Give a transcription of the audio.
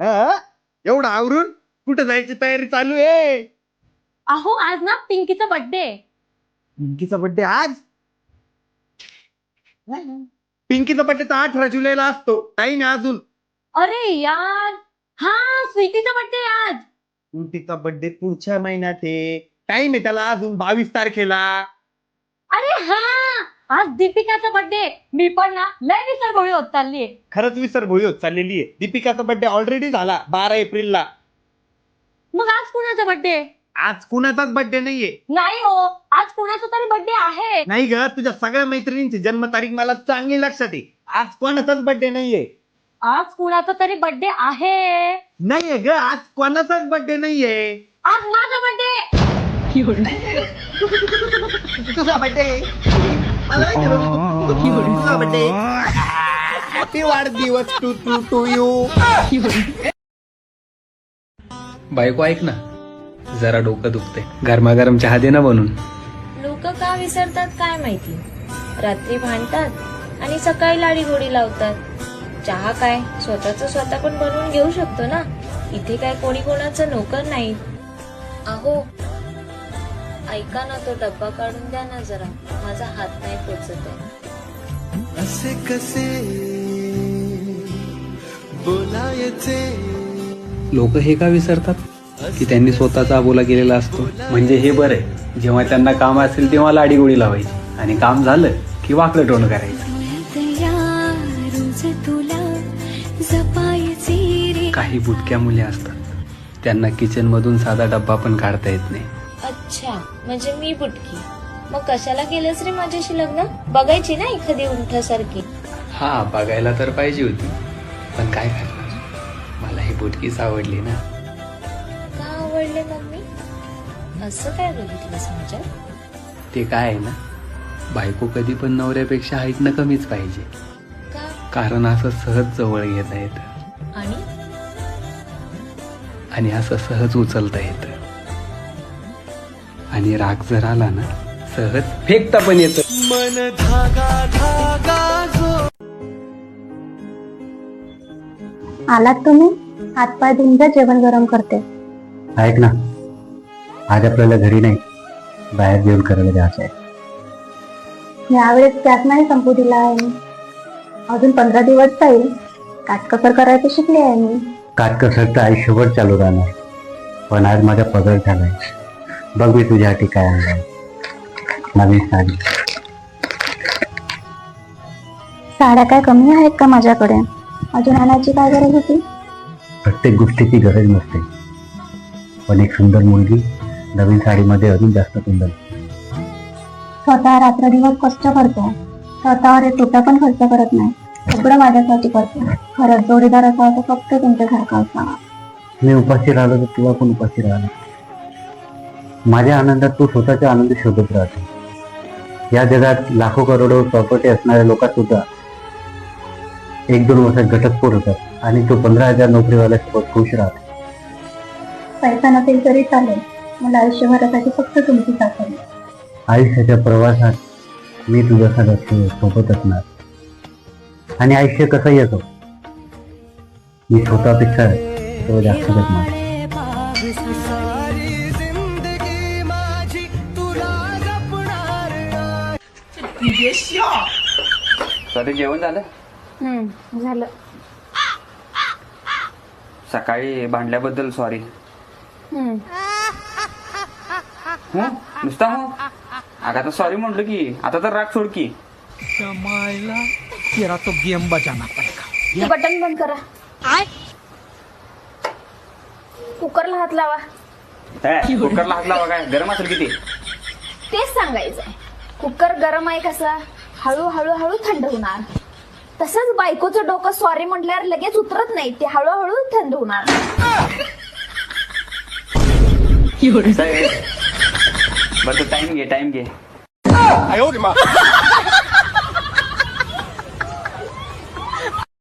एवढं आवरून कुठं जायची तयारी चालू आहे? अहो आज ना पिंकीचा बर्थडे. पिंकीचा बर्थडे आज? पिंकीचा बर्थडे तर 18 जुलैला असतो. काही नाही अजून. अरे यार, हा स्वीटीचा बर्थडे आज. पिंकीचा बर्थडे पुढच्या महिन्यात आहे. टाइम आहे त्याला अजून 22 तारखेला. अरे हा, आज दीपिकाचा बर्थडे. मी पण ना लय विसरभोळी होत चाललीये. खरंच विसरभोळी होत चाललेली आहे. दीपिकाचा बर्थडे ऑलरेडी झाला 12 एप्रिलला. मग आज कुणाचा बर्थडे? आज कुणाचाच बर्थडे नाहीये. नाही हो, आज कुणाचा तरी बर्थडे आहे. नाही ग, तुझ्या सगळ्या मैत्रिणींची जन्मतारीख मला चांगली लक्षात आहे. आज कोणाचाच बर्थडे नाहीये. आज कुणाचा तरी बर्थडे आहे. नाहीये ग, आज कोणाचाच बर्थडे नाहीये. आज माझा बर्थडे. तुझा बर्थडे. तुझा बर्थडे. हॅपी वाढदिवस टू यू. बायको ऐक ना, जरा डोकं दुखते, गरमागरम चहा दे ना बनून. लोक का विसरतात काय माहिती. रात्री भांडतात आणि सकाळी लाडी गोडी लावतात. चहा काय स्वतःच स्वतः पण बनवून घेऊ शकतो ना. इथे काय कोणी कोणाचं नोकर नाही. अहो ऐका ना, तो डब्बा काढून द्या ना जरा, माझा हात नाही पोचत आहे. असे कसे बोलायचे. लोक हे का विसरतात की त्यांनी स्वतःचा अबोला केलेला असतो. म्हणजे हे बरं आहे, जेव्हा त्यांना काम असेल तेव्हा लाडी गोडी लावायची आणि काम झालं की वाकडं तोंड करायचं. काही बुटक्या मुली असतात, त्यांना किचन मधून साधा डब्बा पण काढता येत नाही. अच्छा, म्हणजे मी बुटकी. मग कशाला केलंस रे माझ्याशी लग्न? बघायची ना एखादी उंठासारखी. हा, बघायला तर पाहिजे होती, पण काय करणार, मला ही बुटकीच आवडली ना. का आवडले मम्मी? असं काय बघितलंस माझ्यात? ते काय आहे ना, बायको कधी पण नवऱ्यापेक्षा हाईटनं कमीच पाहिजे. का? कारण असं सहज जवळ घेता येतं आणि असं सहज उचलता येतं. आणि राग जर आला ना, सहज फेकता पण येतं. मन धागा धागा जो. आलात तुम्ही? हातपाय धुवून जा, जेवण गरम करते. ऐक ना, आज आपल्याला घरी नाही बाहेर जेवण करायला जायचं आहे. यावेळेस त्यात नाही संपू दिला आहे मी. अजून 15 दिवस जाईल. काटकसर करायचं शिकले आहे मी. काटकसर तर आयुष्यभर चालू राहणार, पण आज माझा पदर झालाय. बघ मी तुझ्यासाठी काय आणलंय. नवीन साडी. साड्या काय कमी आहेत का माझ्याकडे? अजून आणायची काय गरज होती? प्रत्येक गोष्टीची गरज नसते, पण एक सुंदर मुलगी नवीन साडीमध्ये अजून जास्त सुंदर. स्वतः रात्र दिवस कष्ट करतो, स्वतःवर एक रुपया पण खर्च करत नाही. सगळं माझ्यासाठी करतो. खरंच जोडीदार असा तर फक्त तुमच्यासारखा असावा. मी उपाशी राहिलो तर तुला पण उपाशी राहिला. माझ्या आनंदात तू स्वतःच्या आनंद शोधत राहते. या जगात लाखो करोडो प्रॉपर्टी असणाऱ्या लोकात सुद्धा 1-2 वर्षात घटस्फोट होतात आणि तो 15,000 नोकरीवाल्यासोबत खुश राहतो. पैसा नसेल तरी चालेल, मला आयुष्यभरासाठी फक्त तुमची साथ हवी. आयुष्याच्या प्रवासात मी तुझ्या सोबत असणार. आणि आयुष्य कसंही असो, मी स्वतःपेक्षा तो जास्त जगणार. सारी जिंदगी माझी तुला जपणार. सॉरी, जेवण झालं? झालं. सकाळी भांडल्याबद्दल सॉरी. नुसता हो, अगं आता सॉरी म्हटलं की आता तर राग सोड की. तेरा तो गेम बजाना पडेगा. हे बटन बंद करा. कुकरला हात लावा. कुकरला हात लावा काय? गरम असेल किती? तेच सांगायचंय. कुकर गरम आहे कसा, हळूहळू हळू थंड होणार. तसंच बायकोचं डोकं सॉरी म्हटल्यावर लगेच उतरत नाही, ते हळूहळू थंड होणार. बरं, टाइम घे.